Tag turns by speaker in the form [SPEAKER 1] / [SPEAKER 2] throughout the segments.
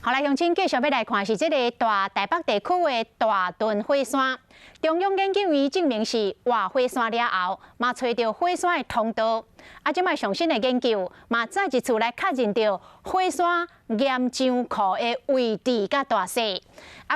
[SPEAKER 1] 好来，乡亲继续要来看是这个大台北地区的大屯火山。中央研究院证明是挖火山了后，嘛找到火山的通道。即摆上新的研究，嘛再一次来确认到火山岩浆库的位置甲大小。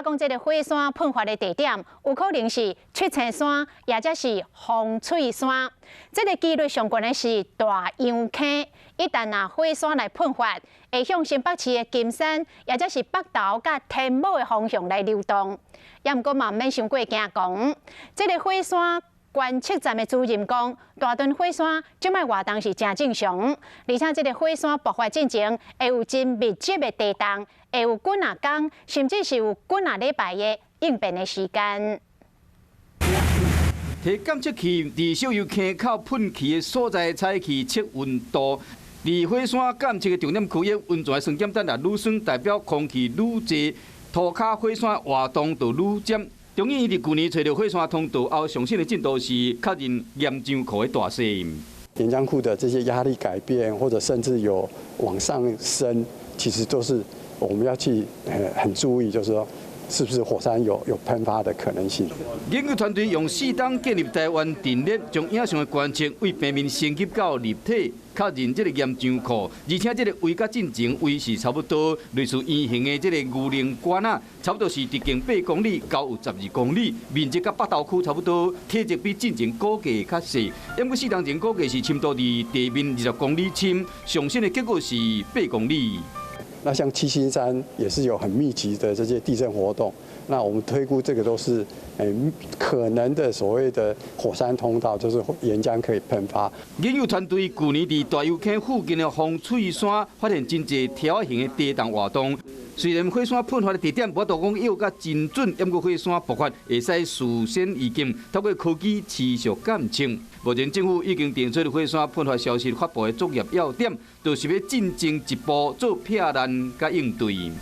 [SPEAKER 1] 讲这个火山喷发的地点，有可能是七星山，也或是风翠山。这个几率上悬的是大杨坑。一旦火山来喷发，会向新北市的金山，也或是北投甲天母的方向来流动。也毋过嘛，免伤过惊讲，这个火山观测站的主任讲，大屯火山即摆活动是真正常，而且这个火山爆发进前会有真密集的地动，会有几啊天，甚至是有几啊礼拜的应变的时间。
[SPEAKER 2] 摕监测器伫小油坑口喷气的所在采去测温度。离火山监测的重点区域温泉酸碱值也愈酸，代表空气愈济，涂骹火山活动就愈尖。中研院伫去年找到火山通道后，上新的进度是确认岩浆库的大小。
[SPEAKER 3] 岩浆库的这些压力改变，或者甚至有往上升，其实都是我们要去很注意，就是说。是不是火山有喷发的可能性？
[SPEAKER 2] 研究团队用4档建立台湾阵列，将影像的观测为平面升级到立体，确认这个岩浆库，而且这个位甲进前位是差不多类似圆形的这个牛铃管啊，差不多是直径8公里，高有12公里，面积甲北投区差不多，体积比进前估计较小。因过4档前估计是深度伫地面20公里深，上新的结果是8公里。
[SPEAKER 3] 那像七星山也是有很密集的这些地震活动，那我们推估这个都是可能的所谓的火山通道，就是岩浆可以喷发。
[SPEAKER 2] 研究团队去年伫大油坑附近的风翠山发现真侪条形的地动活动。虽然火山喷发的地点无度讲又甲真准，不过火山爆发会使事先预警，透过科技持续监测。目前政府已经定出火山喷发消息发布的作业要点，就是要进前一步做避难甲应对。